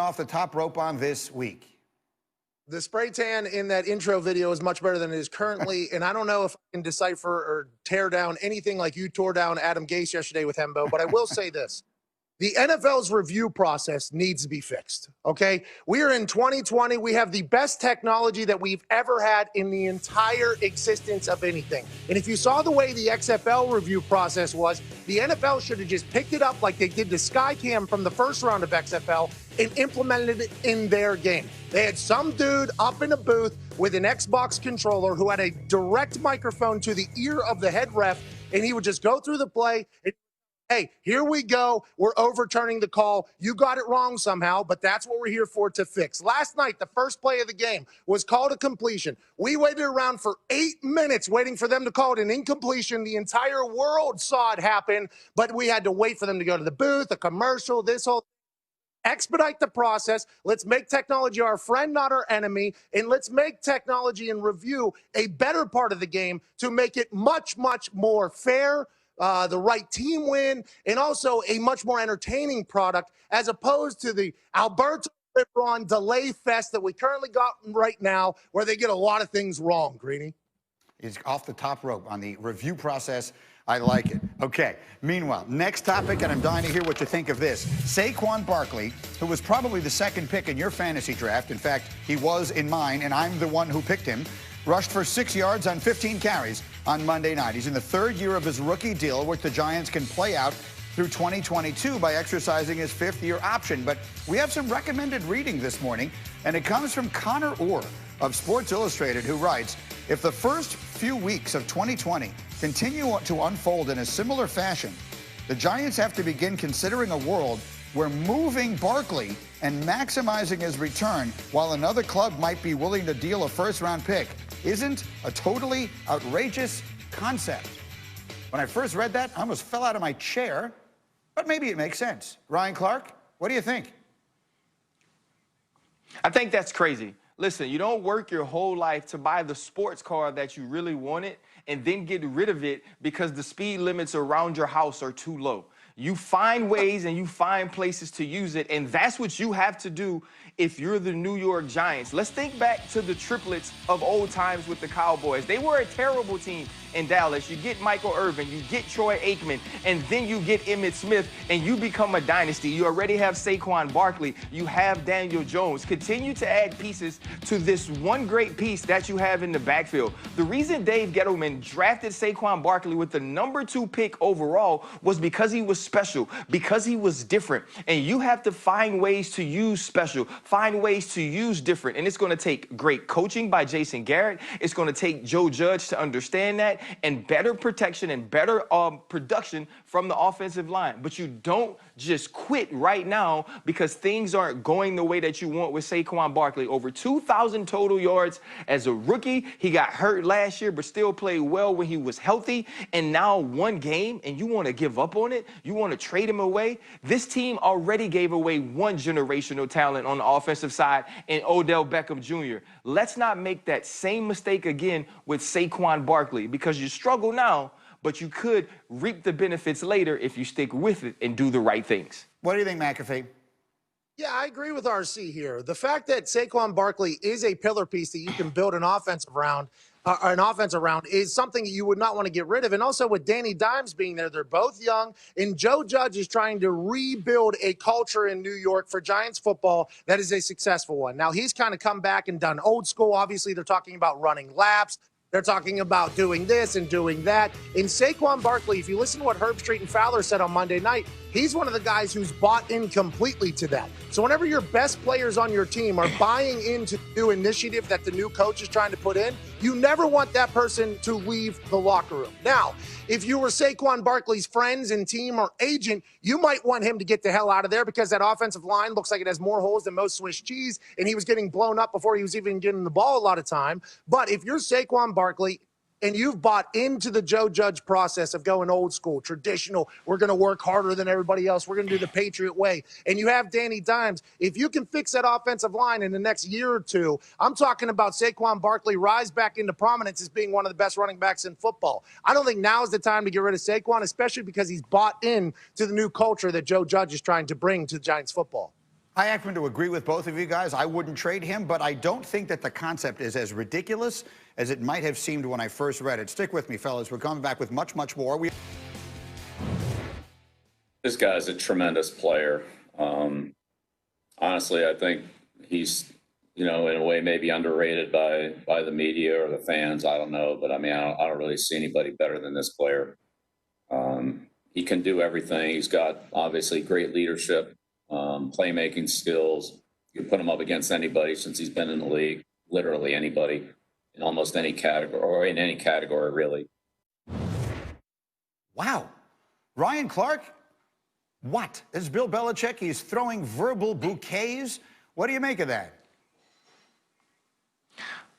off the top rope on this week? The spray tan in that intro video is much better than it is currently, and I don't know if I can decipher or tear down anything like you tore down Adam Gase yesterday with Hembo, but I will say this. The NFL's review process needs to be fixed, okay? We are in 2020. We have the best technology that we've ever had in the entire existence of anything. And if you saw the way the XFL review process was, the NFL should have just picked it up like they did the Skycam from the first round of XFL and implemented it in their game. They had some dude up in a booth with an Xbox controller who had a direct microphone to the ear of the head ref, and he would just go through the play. Hey, here we go. We're overturning the call. You got it wrong somehow, but that's what we're here for, to fix. Last night, the first play of the game was called a completion. We waited around for 8 minutes waiting for them to call it an incompletion. The entire world saw it happen, but we had to wait for them to go to the booth, a commercial, this whole expedite the process. Let's make technology our friend, not our enemy, and let's make technology and review a better part of the game to make it much, much more fair, the right team win, and also a much more entertaining product as opposed to the Alberto Ripron delay fest that we currently got right now, where they get a lot of things wrong, Greeny. Is off the top rope on the review process. I like it. Okay. Meanwhile, next topic, and I'm dying to hear what you think of this. Saquon Barkley, who was probably the second pick in your fantasy draft. In fact, he was in mine, and I'm the one who picked him. Rushed for 6 yards on 15 carries on Monday night. He's in the third year of his rookie deal, which the Giants can play out through 2022 by exercising his fifth-year option. But we have some recommended reading this morning, and it comes from Connor Orr of Sports Illustrated, who writes, if the first few weeks of 2020 continue to unfold in a similar fashion, the Giants have to begin considering a world where moving Barkley and maximizing his return while another club might be willing to deal a first-round pick isn't a totally outrageous concept. When I first read that, I almost fell out of my chair, but maybe it makes sense. Ryan Clark, what do you think? I think that's crazy. Listen, you don't work your whole life to buy the sports car that you really wanted and then get rid of it because the speed limits around your house are too low. You find ways and you find places to use it, and that's what you have to do if you're the New York Giants. Let's think back to the triplets of old times with the Cowboys. They were a terrible team in Dallas. You get Michael Irvin, you get Troy Aikman, and then you get Emmitt Smith, and you become a dynasty. You already have Saquon Barkley. You have Daniel Jones. Continue to add pieces to this one great piece that you have in the backfield. The reason Dave Gettleman drafted Saquon Barkley with the #2 pick overall was because he was special, because he was different. And you have to find ways to use special, find ways to use different. And it's going to take great coaching by Jason Garrett. It's going to take Joe Judge to understand that, and better protection and better production from the offensive line. But you don't just quit right now because things aren't going the way that you want with Saquon Barkley. Over 2,000 total yards as a rookie. He got hurt last year, but still played well when he was healthy. And now one game, and you want to give up on it? You want to trade him away? This team already gave away one generational talent on the offensive side in Odell Beckham Jr. Let's not make that same mistake again with Saquon Barkley, because you struggle now, but you could reap the benefits later if you stick with it and do the right things. What do you think, McAfee? Yeah, I agree with RC here. The fact that Saquon Barkley is a pillar piece that you can build an offense around is something you would not want to get rid of. And also with Danny Dimes being there, they're both young, and Joe Judge is trying to rebuild a culture in New York for Giants football that is a successful one. Now, he's kind of come back and done old school. Obviously, they're talking about running laps. They're talking about doing this and doing that. In Saquon Barkley, if you listen to what Herb Street and Fowler said on Monday night, he's one of the guys who's bought in completely to that. So whenever your best players on your team are buying into the new initiative that the new coach is trying to put in, you never want that person to leave the locker room. Now, if you were Saquon Barkley's friends and team or agent, you might want him to get the hell out of there because that offensive line looks like it has more holes than most Swiss cheese, and he was getting blown up before he was even getting the ball a lot of time. But if you're Saquon Barkley and you've bought into the Joe Judge process of going old school, traditional, we're going to work harder than everybody else, we're going to do the Patriot way, and you have Danny Dimes, if you can fix that offensive line in the next year or two, I'm talking about Saquon Barkley rise back into prominence as being one of the best running backs in football. I don't think now is the time to get rid of Saquon, especially because he's bought in to the new culture that Joe Judge is trying to bring to Giants football. I happen to agree with both of you guys. I wouldn't trade him, but I don't think that the concept is as ridiculous as it might have seemed when I first read it. Stick with me, fellas. We're coming back with much, much more. This guy's a tremendous player. Honestly, I think he's, in a way maybe underrated by the media or the fans. I don't know, but I mean, I don't really see anybody better than this player. He can do everything. He's got obviously great leadership, playmaking skills. You put him up against anybody since he's been in the league, literally anybody in almost any category or in any category, really. Wow. Ryan Clark? What? This is Bill Belichick. He's throwing verbal bouquets. What do you make of that?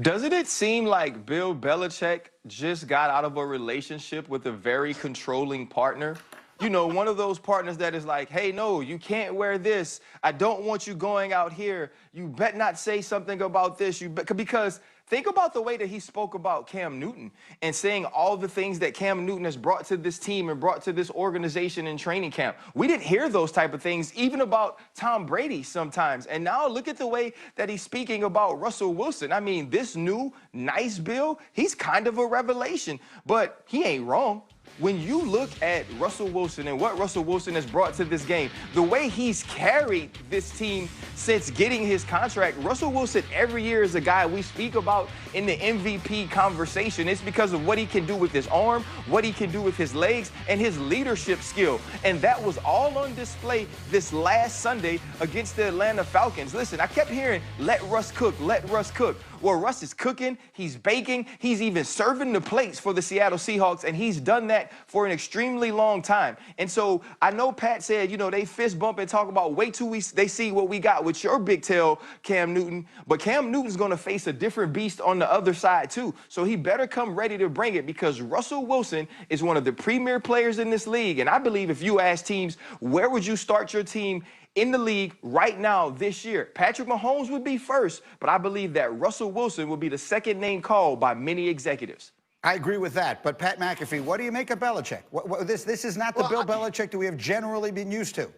Doesn't it seem like Bill Belichick just got out of a relationship with a very controlling partner? One of those partners that is like, hey, no, you can't wear this. I don't want you going out here. You bet not say something about this. Because think about the way that he spoke about Cam Newton and saying all the things that Cam Newton has brought to this team and brought to this organization in training camp. We didn't hear those type of things even about Tom Brady sometimes. And now look at the way that he's speaking about Russell Wilson. I mean, this new nice Bill, he's kind of a revelation, but he ain't wrong. When you look at Russell Wilson and what Russell Wilson has brought to this game, the way he's carried this team since getting his contract, Russell Wilson every year is a guy we speak about in the MVP conversation. It's because of what he can do with his arm, what he can do with his legs, and his leadership skill. And that was all on display this last Sunday against the Atlanta Falcons. Listen, I kept hearing, let Russ cook, let Russ cook. Well, Russ is cooking, he's baking, he's even serving the plates for the Seattle Seahawks, and he's done that for an extremely long time. And so I know Pat said, they fist bump and talk about wait till they see what we got with your big tail, Cam Newton. But Cam Newton's going to face a different beast on the other side, too. So he better come ready to bring it because Russell Wilson is one of the premier players in this league. And I believe if you ask teams, where would you start your team in the league right now this year? Patrick Mahomes would be first, but I believe that Russell Wilson will be the second name called by many executives. I agree with that. But Pat McAfee, what do you make of Belichick? This is not the Bill Belichick that we have generally been used to.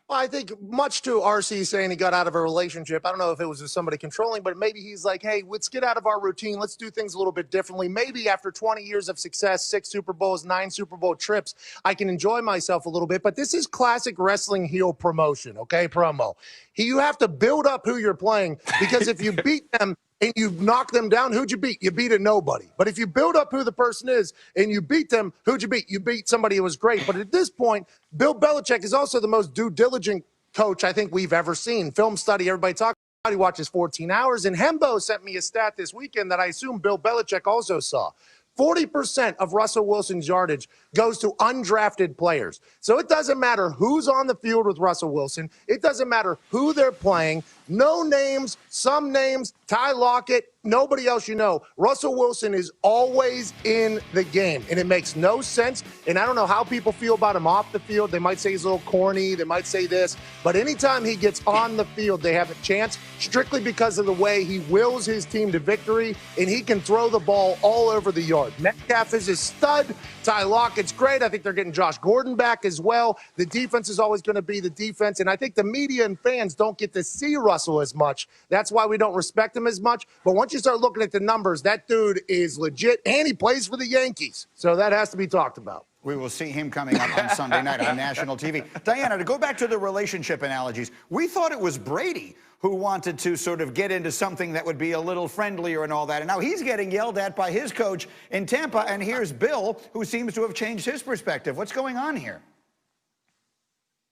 Well, I think much to RC saying he got out of a relationship. I don't know if it was with somebody controlling, but maybe he's like, hey, let's get out of our routine. Let's do things a little bit differently. Maybe after 20 years of success, 6 Super Bowls, 9 Super Bowl trips, I can enjoy myself a little bit. But this is classic wrestling heel promotion, okay, promo. You have to build up who you're playing because if you beat them and you knock them down, who'd you beat? You beat a nobody. But if you build up who the person is and you beat them, who'd you beat? You beat somebody who was great. But at this point, Bill Belichick is also the most due diligent coach I think we've ever seen. Film study, everybody talks about, he watches 14 hours. And Hembo sent me a stat this weekend that I assume Bill Belichick also saw. 40% of Russell Wilson's yardage goes to undrafted players. So it doesn't matter who's on the field with Russell Wilson. It doesn't matter who they're playing. No names, some names, Ty Lockett, nobody else you know. Russell Wilson is always in the game, and it makes no sense. And I don't know how people feel about him off the field. They might say he's a little corny. They might say this. But anytime he gets on the field, they have a chance strictly because of the way he wills his team to victory, and he can throw the ball all over the yard. Metcalf is a stud. Ty Lockett's great. I think they're getting Josh Gordon back as well. The defense is always going to be the defense, and I think the media and fans don't get to see Russell as much. That's why we don't respect him as much. But once you start looking at the numbers, that dude is legit, and he plays for the Yankees. So that has to be talked about. We will see him coming up on Sunday night on national TV. Diana, to go back to the relationship analogies, we thought it was Brady who wanted to sort of get into something that would be a little friendlier and all that. And now he's getting yelled at by his coach in Tampa. And here's Bill, who seems to have changed his perspective. What's going on here?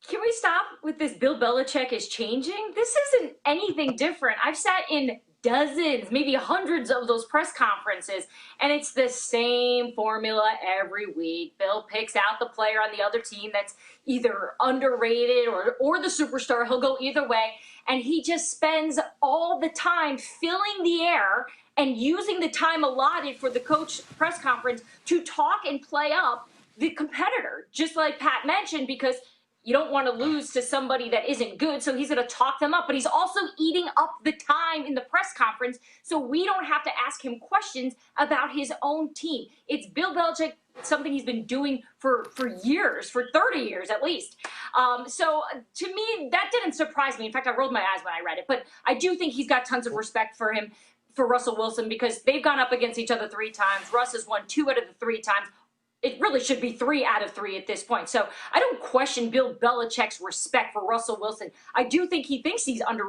Can we stop with this Bill Belichick is changing? This isn't anything different. I've sat in dozens, maybe hundreds of those press conferences, and it's the same formula every week. Bill picks out the player on the other team that's either underrated or the superstar. He'll go either way, and he just spends all the time filling the air and using the time allotted for the coach press conference to talk and play up the competitor, just like Pat mentioned, because you don't want to lose to somebody that isn't good, so he's going to talk them up. But he's also eating up the time in the press conference, so we don't have to ask him questions about his own team. It's Bill Belichick, something he's been doing for years, for 30 years at least. So to me, that didn't surprise me. In fact, I rolled my eyes when I read it. But I do think he's got tons of respect for him, for Russell Wilson, because they've gone up against each other 3 times. Russ has won 2 out of the 3 times. It really should be 3 out of 3 at this point. So I don't question Bill Belichick's respect for Russell Wilson. I do think he thinks he's underrated.